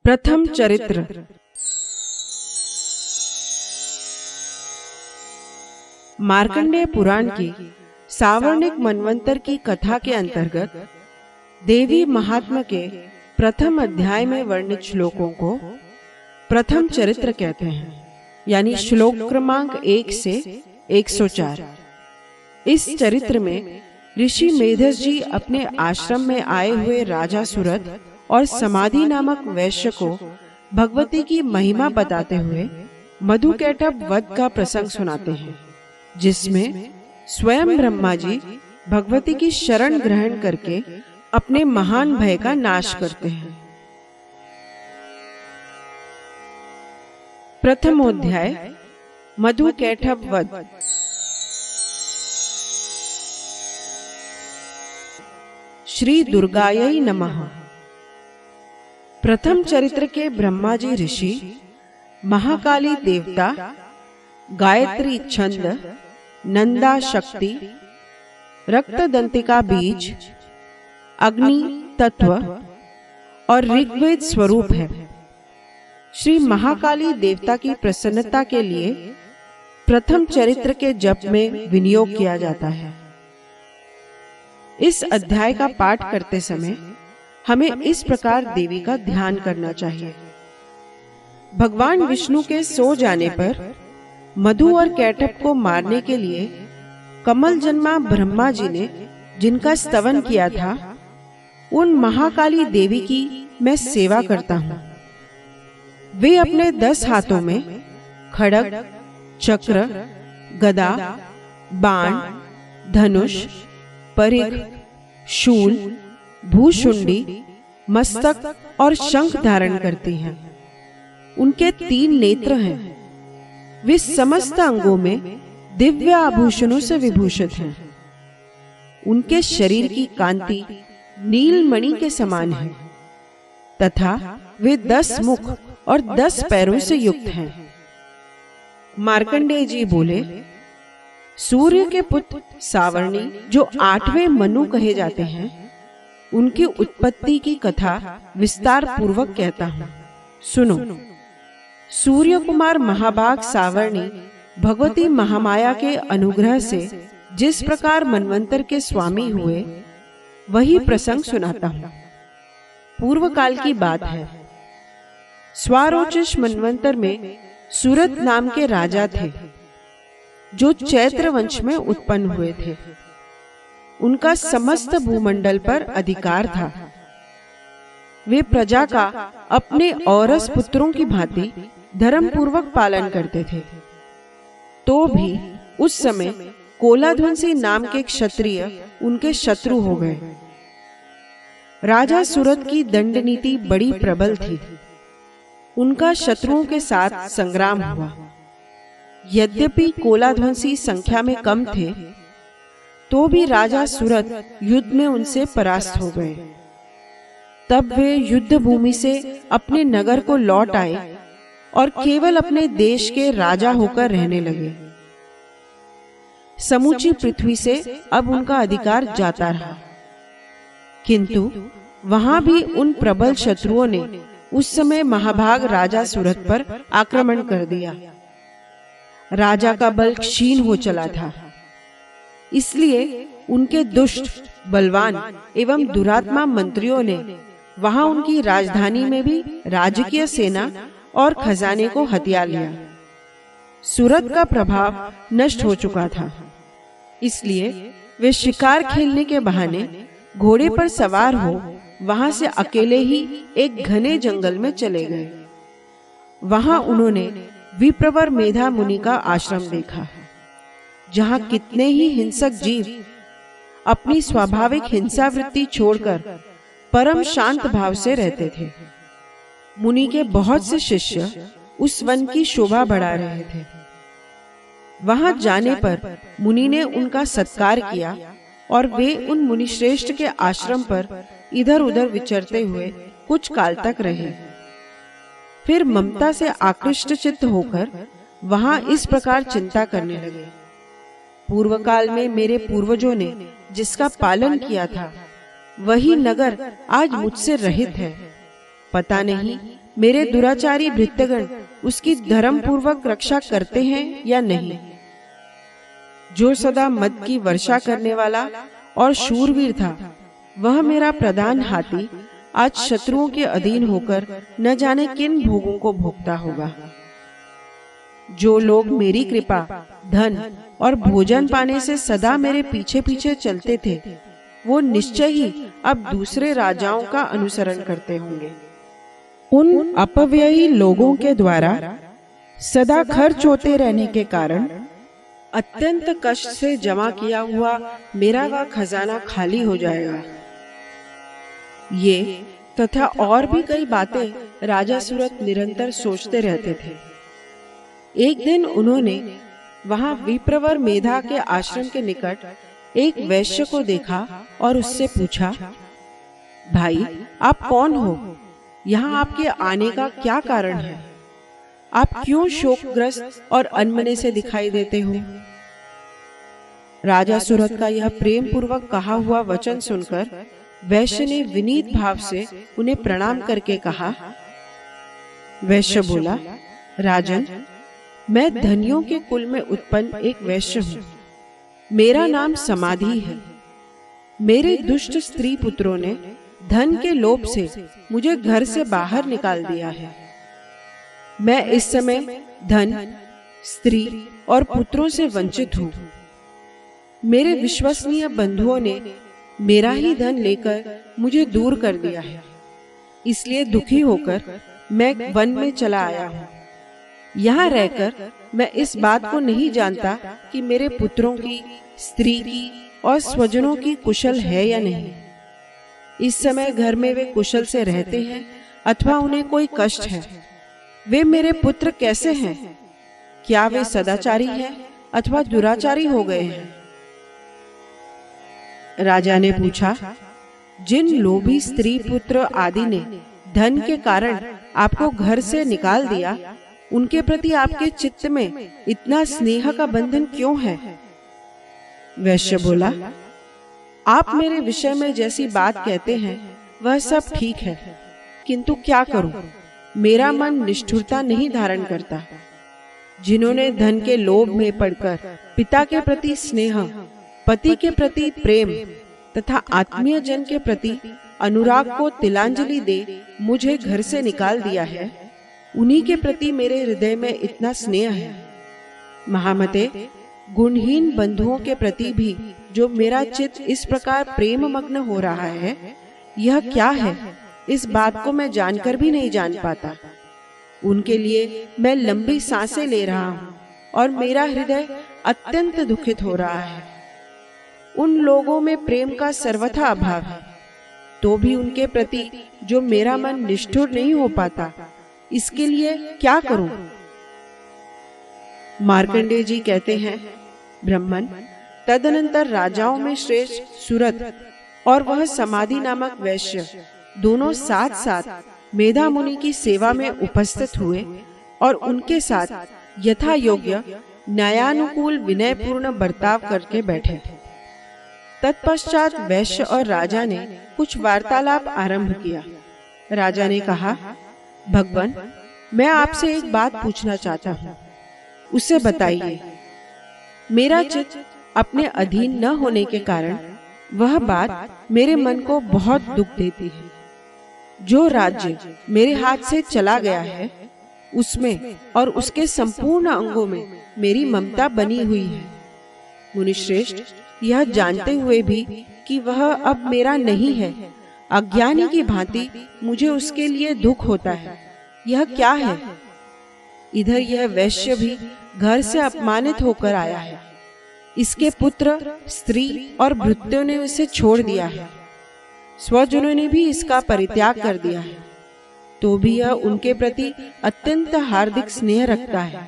प्रथम चरित्र। मार्कंडेय पुराण की सावर्णिक मनवंतर की कथा के अंतर्गत देवी महात्म्य के प्रथम अध्याय में वर्णित श्लोकों को प्रथम चरित्र कहते हैं, यानी श्लोक क्रमांक 1 से 104। इस चरित्र में ऋषि मेधस जी अपने आश्रम में आए हुए राजा सुरथ और समाधि नामक वैश्य को भगवती की महिमा बताते हुए मधुकैटभ वध का प्रसंग सुनाते हैं, जिसमें स्वयं ब्रह्मा जी भगवती की शरण ग्रहण करके अपने महान भय का नाश करते हैं। प्रथमोध्याय मधुकैटभ वध। श्री दुर्गायै नमः। प्रथम चरित्र के ब्रह्मा जी ऋषि, महाकाली देवता, गायत्री छंद, नंदा शक्ति, रक्तदंतिका बीज, अग्नि तत्व और ऋग्वेद स्वरूप है। श्री महाकाली देवता की प्रसन्नता के लिए प्रथम चरित्र के जप में विनियोग किया जाता है। इस अध्याय का पाठ करते समय हमें इस प्रकार देवी का ध्यान करना चाहिए। भगवान विष्णु के सो जाने पर मधु और कैटभ को मारने के लिए कमल जन्मा ब्रह्मा जी ने जिनका स्तवन किया था, उन महाकाली देवी की मैं सेवा करता हूँ। वे अपने 10 हाथों में खड्ग, चक्र, गदा, बाण, धनुष, परिघ, शूल, भूशुंडी, मस्तक और शंख धारण करती हैं। उनके 3 नेत्र हैं। वे समस्त अंगों में दिव्य आभूषणों से विभूषित हैं। उनके शरीर की कांति नीलमणि के समान है तथा वे 10 मुख और 10 पैरों से युक्त हैं। मार्कंडेय जी बोले, सूर्य के पुत्र सावर्णी जो 8वें मनु कहे जाते हैं, उनकी उत्पत्ति की कथा विस्तार पूर्वक कहता हूँ, सुनो। सूर्य कुमार महाभाग सावर्णी भगवती महामाया के अनुग्रह से जिस प्रकार मनवंतर के स्वामी हुए, वही प्रसंग सुनाता हूँ। पूर्व काल की बात है। स्वारोचिष मनवंतर में सूरत नाम के राजा थे, जो चैत्र वंश में उत्पन्न हुए थे। उनका समस्त भूमंडल पर अधिकार था। वे प्रजा का अपने औरस पुत्रों की भांति धर्म पूर्वक पालन करते थे। तो भी उस समय कोलाध्वंसी नाम के क्षत्रिय उनके शत्रु हो गए। राजा सूरत की दंड नीति बड़ी प्रबल थी। उनका शत्रुओं के साथ संग्राम हुआ। यद्यपि कोलाध्वंसी संख्या में कम थे, तो भी राजा सूरत युद्ध में उनसे परास्त हो गए। तब वे युद्ध भूमि से अपने नगर को लौट आए और केवल अपने देश के राजा होकर रहने लगे। समूची पृथ्वी से अब उनका अधिकार जाता रहा, किंतु वहां भी उन प्रबल शत्रुओं ने उस समय महाभाग राजा सूरत पर आक्रमण कर दिया। राजा का बल क्षीण हो चला था, इसलिए उनके दुष्ट, बलवान एवं दुरात्मा मंत्रियों ने वहां उनकी राजधानी में भी राजकीय सेना और खजाने को हथिया लिया। सूरत का प्रभाव नष्ट हो चुका था, इसलिए वे शिकार खेलने के बहाने घोड़े पर सवार हो वहां से अकेले ही एक घने जंगल में चले गए। वहां उन्होंने विप्रवर मेधा मुनि का आश्रम देखा, जहां कितने ही हिंसक जीव अपनी स्वाभाविक हिंसा वृत्ति छोड़कर परम शांत भाव से रहते थे। मुनि के बहुत से शिष्य उस वन की शोभा बढ़ा रहे थे। वहां जाने पर मुनि ने उनका सत्कार किया और वे उन मुनिश्रेष्ठ के आश्रम पर इधर उधर विचरते हुए कुछ काल तक रहे। फिर ममता से आकृष्ट चित्त होकर वहां इस प्रकार चिंता करने लगे, पूर्व काल में मेरे पूर्वजों ने जिसका पालन किया था, वही नगर आज मुझसे रहित है। पता नहीं मेरे दुराचारी भृत्यगण उसकी धर्म पूर्वक रक्षा करते हैं या नहीं। जो सदा मद की वर्षा करने वाला और शूरवीर था, वह मेरा प्रधान हाथी आज शत्रुओं के अधीन होकर न जाने किन भोगों को भोगता होगा। जो लोग मेरी कृपा, धन और भोजन पाने से सदा मेरे पीछे पीछे चलते थे, वो निश्चय ही अब दूसरे राजाओं का अनुसरण करते होंगे। उन अपव्ययी लोगों के द्वारा सदा खर्च होते रहने के कारण अत्यंत कष्ट से जमा किया हुआ मेरा वह खजाना खाली हो जाएगा। ये तथा और भी कई बातें राजा सूरत निरंतर सोचते रहते थे। एक दिन उन्होंने वहां विप्रवर मेधा के आश्रम के निकट एक वैश्य को देखा और उससे पूछा, भाई आप कौन हो? यहाँ आपके आने का क्या कारण है? आप क्यों शोकग्रस्त और अनमने से दिखाई देते हो? राजा सूरत का यह प्रेम पूर्वक कहा हुआ वचन सुनकर वैश्य ने विनीत भाव से उन्हें प्रणाम करके कहा। वैश्य बोला, राजन, मैं धनियों के कुल में उत्पन्न एक वैश्य हूँ। मेरा नाम समाधि है। मेरे दुष्ट स्त्री पुत्रों ने धन के लोभ से मुझे घर से बाहर निकाल दिया है। मैं इस समय धन, स्त्री और पुत्रों से वंचित हूँ। मेरे विश्वसनीय बंधुओं ने मेरा ही धन लेकर मुझे दूर कर दिया है। इसलिए दुखी होकर मैं वन में चला आया हूँ। यहाँ रहकर मैं इस बात को नहीं जानता कि मेरे पुत्रों की, स्त्री की और स्वजनों की कुशल है या नहीं। इस समय घर में वे कुशल से रहते हैं अथवा उन्हें कोई कष्ट है। वे मेरे पुत्र कैसे हैं? क्या वे सदाचारी हैं अथवा दुराचारी हो गए हैं? राजा ने पूछा, जिन लोभी स्त्री पुत्र आदि ने धन के कारण आपको घर से निकाल दिया, उनके प्रति आपके चित्त में इतना स्नेह का बंधन क्यों है? वैश्य बोला, आप मेरे विषय में जैसी बात कहते हैं वह सब ठीक है, किंतु क्या करूं? मेरा मन निष्ठुरता नहीं धारण करता। जिन्होंने धन के लोभ में पड़कर पिता के प्रति स्नेह, पति के प्रति प्रेम तथा आत्मीय जन के प्रति अनुराग को तिलांजलि दे मुझे घर से निकाल दिया है, उन्हीं के प्रति मेरे हृदय में इतना स्नेह है। महामते, गुणहीन बंधुओं के प्रति भी जो मेरा चित्त इस प्रकार प्रेम मग्न हो रहा है, यह क्या है? इस बात को मैं जानकर भी नहीं जान पाता। उनके लिए मैं लंबी सांसें ले रहा हूँ और मेरा हृदय अत्यंत दुखित हो रहा है। उन लोगों में प्रेम का सर्वथा अभाव है, तो भी उनके प्रति जो मेरा मन निष्ठुर नहीं हो पाता, इसके लिए क्या करूं? मार्कंडेय जी कहते हैं, ब्रह्मन, तदनंतर राजाओं में श्रेष्ठ सूरत और वह समाधि नामक वैश्य दोनों साथ साथ मेधा मुनि की सेवा में उपस्थित हुए और उनके साथ यथा योग्य न्यायानुकूल विनयपूर्ण बर्ताव करके बैठे। तत्पश्चात वैश्य और राजा ने कुछ वार्तालाप आरंभ किया। राजा ने कहा, भगवान, मैं आपसे एक बात पूछना चाहता हूँ, उसे बताइए। मेरा चित्त अपने अधीन न होने के कारण वह बात मेरे मन को बहुत दुख देती है। जो राज्य मेरे हाथ से चला गया है, उसमें और उसके संपूर्ण अंगों में मेरी ममता बनी हुई है। मुनिश्रेष्ठ, यह जानते हुए भी कि वह अब मेरा नहीं है, अज्ञानी की भांति मुझे उसके लिए दुख होता है। यह क्या है? इधर यह वैश्य भी घर से अपमानित होकर आया है। इसके पुत्र, स्त्री और भृत्यों ने इसे छोड़ दिया है। स्वजनों ने भी इसका परित्याग कर दिया है, तो भी यह उनके प्रति अत्यंत हार्दिक स्नेह रखता है।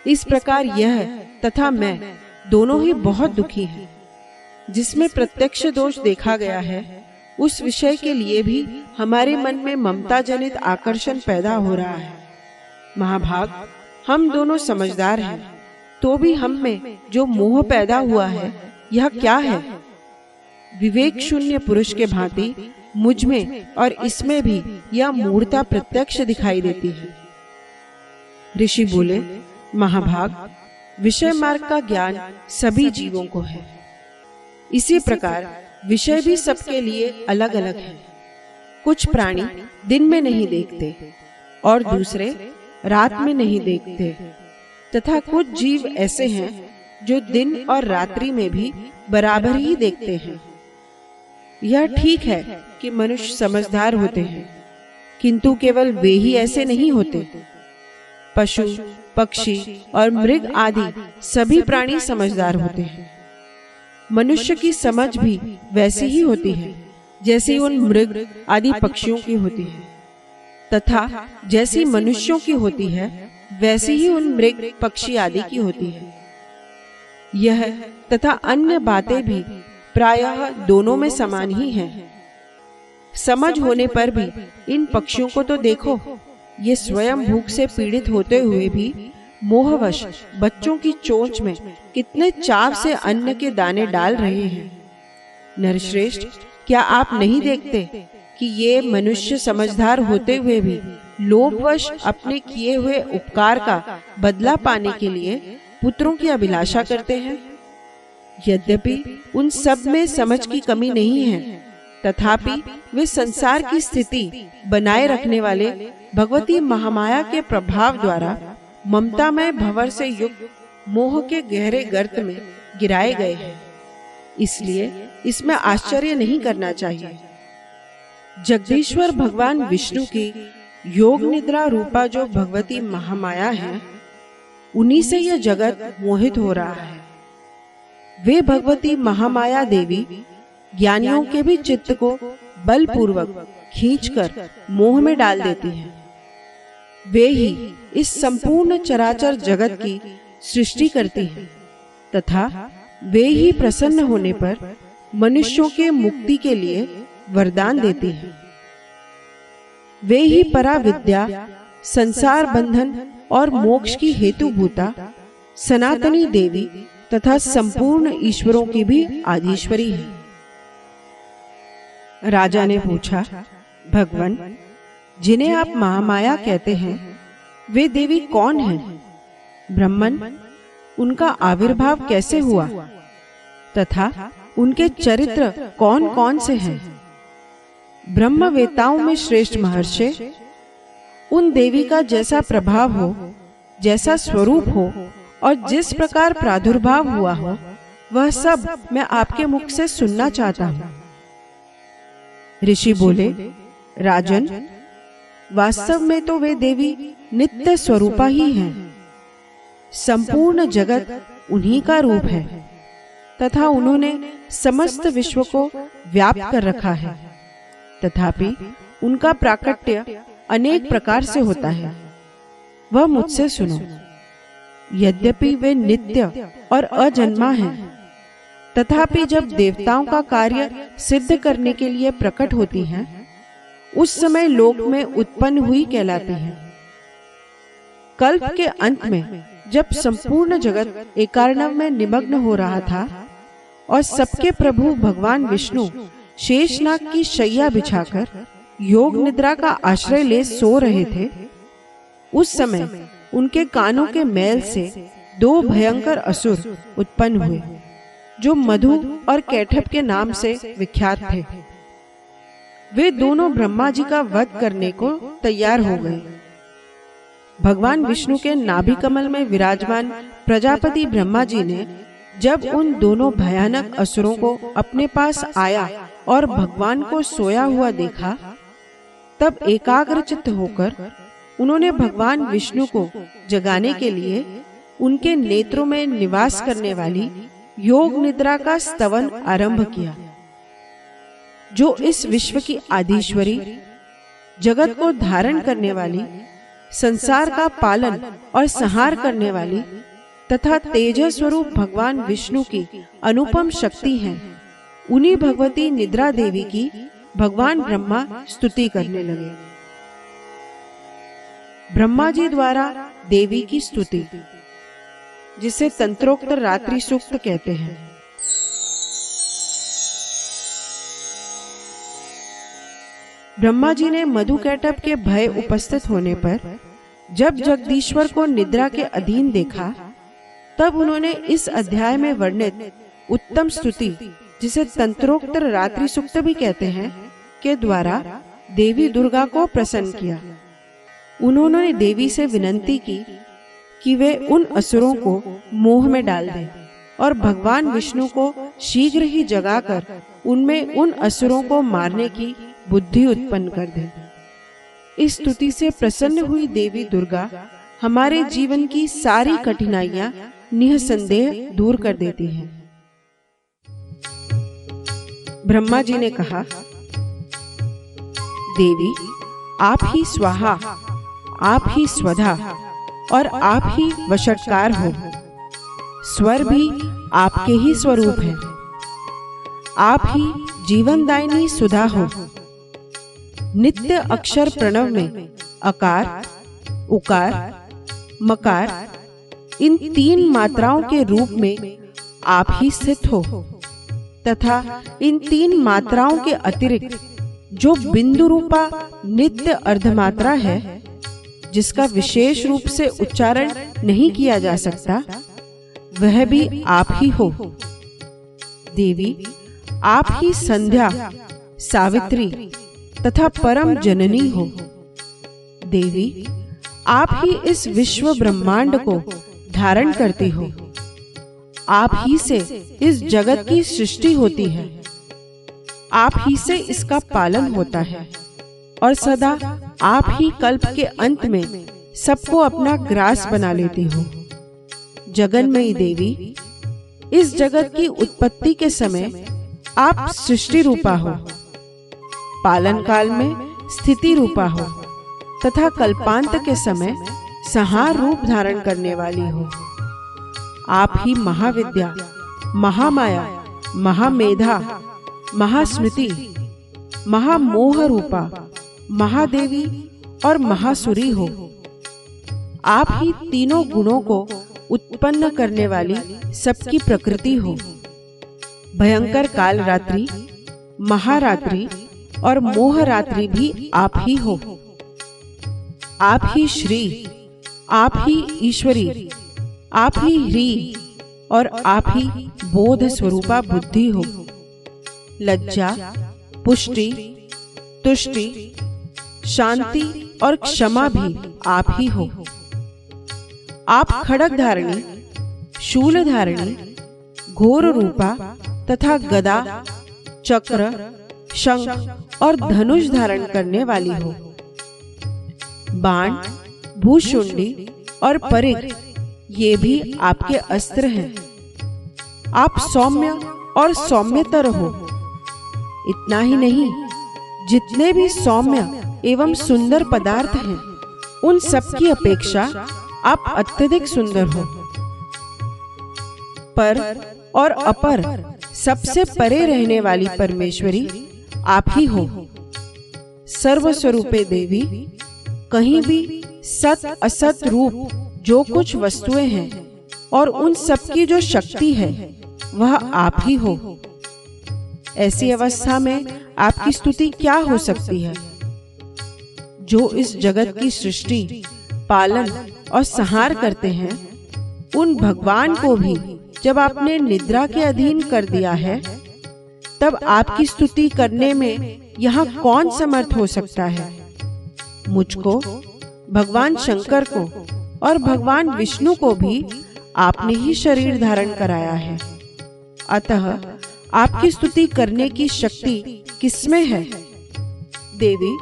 इस प्रकार यह तथा मैं दोनों ही बहुत दुखी हैं। जिसमें प्रत्यक्ष दोष देखा गया है, उस विषय के लिए भी हमारे मन में ममता जनित आकर्षण पैदा हो रहा है। महाभाग, हम दोनों समझदार हैं, तो भी हम में जो मोह पैदा हुआ है, यह क्या है? विवेक शून्य पुरुष के भांति मुझ में और इसमें भी यह मूढ़ता प्रत्यक्ष दिखाई देती है। ऋषि बोले, महाभाग, विषय मार्ग का ज्ञान सभी जीवों को है। इसी प्रकार विषय भी सबके लिए अलग अलग है। कुछ प्राणी दिन में नहीं देखते और दूसरे रात में नहीं देखते, तथा कुछ जीव ऐसे हैं जो दिन और रात्रि में भी बराबर ही देखते हैं। यह ठीक है कि मनुष्य समझदार होते हैं, किंतु केवल वे ही ऐसे नहीं होते। पशु, पक्षी और मृग आदि सभी प्राणी समझदार होते हैं। मनुष्य की समझ भी वैसी ही होती है जैसी उन मृग आदि पक्षियों की होती है, तथा जैसी मनुष्यों की होती है वैसी ही उन मृग पक्षी आदि की होती है। यह तथा अन्य बातें भी प्रायः दोनों में समान ही हैं। समझ होने पर भी इन पक्षियों को तो देखो, ये स्वयं भूख से पीड़ित होते हुए भी मोहवश बच्चों की चोंच में कितने चाव से अन्न के दाने डाल रहे हैं। नरश्रेष्ठ, क्या आप नहीं देखते कि ये मनुष्य समझदार होते हुए भी लोभवश अपने किए हुए उपकार का बदला पाने के लिए पुत्रों की अभिलाषा करते हैं? यद्यपि उन सब में समझ की कमी नहीं है, तथापि वे संसार की स्थिति बनाए रखने वाले भगवती महामाया के प्रभाव द्वारा ममतामय भंवर से युक्त मोह के गहरे गर्त में गिराए गए हैं। इसलिए इसमें आश्चर्य नहीं करना चाहिए। जगदीश्वर भगवान विष्णु की योग निद्रा रूपा जो भगवती महामाया है, उन्हीं से यह जगत मोहित हो रहा है। वे भगवती महामाया देवी ज्ञानियों के भी चित्त को बलपूर्वक खींचकर मोह में डाल देती हैं। वे ही इस संपूर्ण चराचर जगत की सृष्टि करती हैं, तथा वे ही प्रसन्न होने पर मनुष्यों के मुक्ति के लिए वरदान देती हैं। वे ही परा विद्या, संसार बंधन और मोक्ष की हेतुभूता सनातनी देवी तथा संपूर्ण ईश्वरों की भी आदिश्वरी है। राजा ने पूछा, भगवान, जिन्हें आप महामाया कहते हैं, वे देवी कौन हैं? ब्रह्मन, उनका आविर्भाव कैसे हुआ तथा उनके चरित्र कौन कौन से हैं? ब्रह्मवेताओं में श्रेष्ठ महर्षि, उन देवी का जैसा प्रभाव हो, जैसा स्वरूप हो और जिस प्रकार प्रादुर्भाव हुआ हो, वह सब मैं आपके मुख से सुनना चाहता हूँ। ऋषि बोले, राजन, वास्तव में तो वे देवी नित्य स्वरूपा ही हैं। संपूर्ण जगत उन्हीं का रूप है तथा उन्होंने समस्त विश्व को व्याप्त कर रखा है। तथापि उनका प्राकट्य अनेक प्रकार से होता है। वह मुझसे सुनो। यद्यपि वे नित्य और अजन्मा हैं, तथापि जब देवताओं का कार्य सिद्ध करने के लिए प्रकट होती हैं, उस समय लोक में उत्पन्न हुई कहलाती हैं। कल्प के अंत में जब संपूर्ण जगत एकार्णव में निमग्न हो रहा था और सबके प्रभु भगवान विष्णु शेषनाग की शैया बिछाकर योग निद्रा का आश्रय ले सो रहे थे, उस समय उनके कानों के मैल से दो भयंकर असुर उत्पन्न हुए, जो मधु और कैठभ के नाम से विख्यात थे। वे दोनों ब्रह्मा जी का वध करने को तैयार हो गए। भगवान विष्णु के नाभि कमल में विराजमान प्रजापति ब्रह्मा जी ने जब उन दोनों भयानक असुरों को अपने पास आया और भगवान को सोया हुआ देखा, तब एकाग्रचित्त होकर उन्होंने भगवान विष्णु को जगाने के लिए उनके नेत्रों में निवास करने वाली योग निद्रा का स्तवन आरंभ किया, जो इस विश्व की आदिश्वरी, जगत को धारण करने वाली, संसार का पालन और संहार करने वाली तथा तेजस स्वरूप भगवान विष्णु की अनुपम शक्ति हैं। उन्हीं भगवती निद्रा देवी की भगवान ब्रह्मा स्तुति करने लगे। ब्रह्मा जी द्वारा देवी की स्तुति, जिसे तंत्रोक्त रात्रि सूक्त कहते हैं। ब्रह्मा जी ने मधुकैटभ के भय उपस्थित होने पर जब जगदीश्वर को निद्रा के अधीन देखा, तब उन्होंने इस अध्याय में वर्णित उत्तम स्तुति, जिसे तंत्रोक्त रात्रि सूक्त भी कहते हैं, के द्वारा देवी दुर्गा को प्रसन्न किया। उन्होंने देवी से विनती की कि वे उन असुरों को मोह में डाल दें और भगवान विष्णु को शीघ्र ही जगाकर उनमें उन असुरों को मारने की बुद्धि उत्पन्न कर दें। इस स्तुति से प्रसन्न हुई देवी दुर्गा हमारे जीवन की सारी कठिनाइयां निःसंदेह दूर कर देती हैं। ब्रह्मा जी ने कहा, देवी आप ही स्वाहा, आप ही स्वधा और आप ही वशटकार हो। स्वर भी आपके ही स्वरूप है। आप ही जीवनदायिनी सुधा हो। नित्य अक्षर प्रणव में अकार, उकार, मकार इन 3 मात्राओं के रूप में आप ही स्थित हो तथा इन 3 मात्राओं के अतिरिक्त जो बिंदु रूपा नित्य अर्धमात्रा है, जिसका विशेष रूप से उच्चारण नहीं किया जा सकता, वह भी आप ही हो। देवी आप ही संध्या, सावित्री तथा परम जननी हो। देवी आप ही इस विश्व ब्रह्मांड को धारण करती हो। आप ही से इस जगत की सृष्टि होती है। आप ही से इसका पालन होता है और सदा आप ही कल्प के अंत में सबको अपना ग्रास बना लेती हो। जगन्मयी देवी, इस जगत की उत्पत्ति के समय आप सृष्टि रूपा हो, पालन काल में स्थिति रूपा हो तथा कल्पांत के समय संहार रूप धारण करने वाली हो। आप ही महाविद्या, महामाया, महामेधा, महास्मृति, महामोह रूपा, महादेवी और महासुरी हो। आप ही तीनों गुणों को उत्पन्न करने वाली सबकी प्रकृति हो। भयंकर काल रात्रि, महारात्रि और मोह रात्रि भी आप ही हो। आप ही श्री, आप ही ईश्वरी, आप ही ह्री और आप ही बोध स्वरूपा बुद्धि हो। लज्जा, पुष्टि, तुष्टि, शांति और क्षमा भी आप ही हो। आप खड्ग धारिणी, शूल धारिणी, घोर रूपा तथा गदा, चक्र, शंख और धनुष धारण करने वाली हो। बाण, भूशुंडी और परिघ ये भी आपके अस्त्र हैं। आप सौम्य और सौम्यतर हो। इतना ही नहीं, जितने भी सौम्य एवं सुंदर पदार्थ हैं, उन सब की अपेक्षा आप अत्यधिक सुंदर हो। पर और अपर सबसे परे रहने वाली परमेश्वरी आप ही हो। सर्वस्वरूपे देवी, कहीं भी सत असत रूप जो कुछ वस्तुएं हैं और उन सब की जो शक्ति है, वह आप ही हो। ऐसी अवस्था में आपकी स्तुति क्या हो सकती है? जो इस जगत की सृष्टि, पालन और संहार करते हैं, उन भगवान को भी जब आपने निद्रा के अधीन कर दिया है, तब आपकी स्तुति करने में यहाँ कौन समर्थ हो सकता है? मुझको, भगवान शंकर को और भगवान विष्णु को भी आपने ही शरीर धारण कराया है। अतः आपकी स्तुति करने की शक्ति किसमें है? देवी,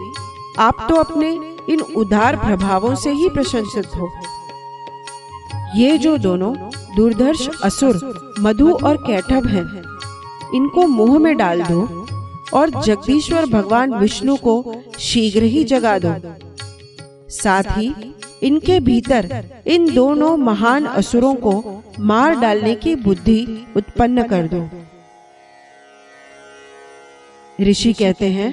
आप तो अपने इन उदार प्रभावों से ही प्रशंसित हो। ये जो दोनों दुर्धर्ष असुर मधु और कैटभ हैं, इनको मोह में डाल दो और जगदीश्वर भगवान विष्णु को शीघ्र ही जगा दो। साथ ही इनके भीतर इन दोनों महान असुरों को मार डालने की बुद्धि उत्पन्न कर दो। ऋषि कहते हैं,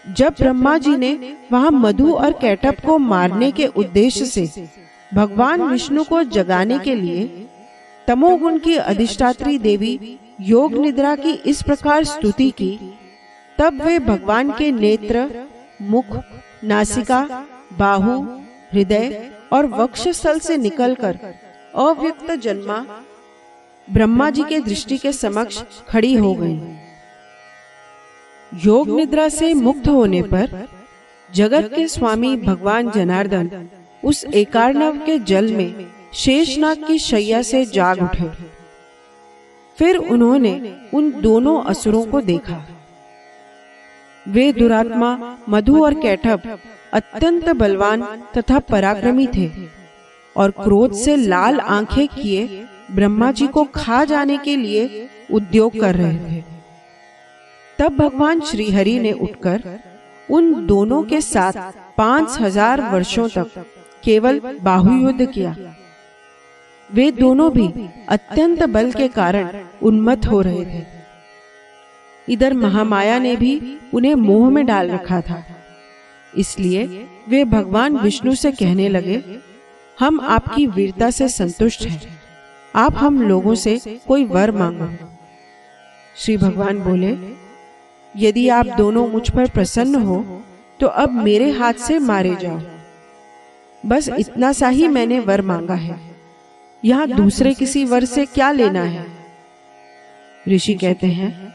जब ब्रह्मा जी ने वहां मधु और कैटभ को मारने के उद्देश्य से भगवान विष्णु को जगाने के लिए तमोगुण की अधिष्ठात्री देवी योग निद्रा की इस प्रकार स्तुति की, तब वे भगवान के नेत्र मुख, नासिका, बाहु, हृदय और वक्षस्थल से निकलकर अव्यक्त जन्मा ब्रह्मा जी के दृष्टि के समक्ष खड़ी हो गई। योग निद्रा से मुक्त होने पर जगत के स्वामी भगवान जनार्दन उस एकार्णव के जल में शेषनाग की शैया से जाग उठे। फिर उन्होंने उन दोनों असुरों को देखा। वे दुरात्मा मधु और कैटभ अत्यंत बलवान तथा पराक्रमी थे और क्रोध से लाल आंखें किए ब्रह्मा जी को खा जाने के लिए उद्योग कर रहे थे। तब भगवान श्री हरि ने उठकर उन दोनों के साथ 5000 वर्षों तक केवल बाहुयुद्ध किया। वे दोनों भी अत्यंत बल के कारण उन्मत्त हो रहे थे। इधर महामाया ने भी उन्हें मोह में डाल रखा था। इसलिए वे भगवान विष्णु से कहने लगे, हम आपकी वीरता से संतुष्ट हैं, आप हम लोगों से कोई वर मांगो। श्री भगवान बोले, यदि आप दोनों मुझ पर प्रसन्न हो तो अब मेरे हाथ से मारे जाओ। बस इतना सा ही मैंने वर मांगा है, यहाँ दूसरे किसी वर से क्या लेना है। ऋषि कहते हैं,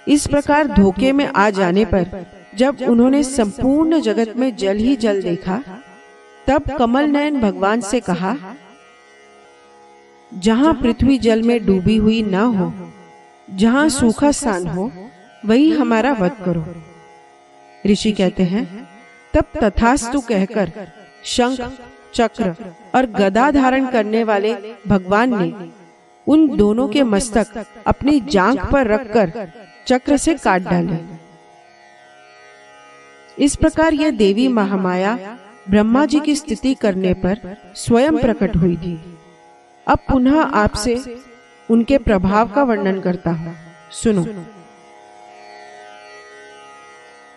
इस प्रकार धोखे में आ जाने पर जब उन्होंने संपूर्ण जगत में जल ही जल देखा, तब कमल नयन भगवान से कहा, जहां पृथ्वी जल में डूबी हुई न हो, जहां सूखा स्थान हो, वही हमारा वध करो। ऋषि कहते हैं, तब तथास्तु कहकर शंख, चक्र और गदा धारण करने वाले भगवान ने उन दोनों के मस्तक अपनी जांघ पर रखकर चक्र से काट डाले। इस प्रकार यह देवी महामाया ब्रह्मा जी की स्तुति करने पर स्वयं प्रकट हुई थी। अब पुनः आपसे उनके प्रभाव का वर्णन करता हूं, सुनो।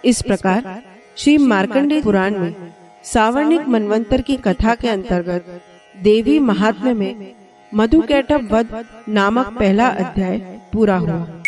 इस प्रकार श्री मार्कंडेय पुराण में सावर्णिक मनवंतर की कथा के अंतर्गत देवी महात्म्य में मधु कैटभ वध नामक पहला अध्याय पूरा हुआ।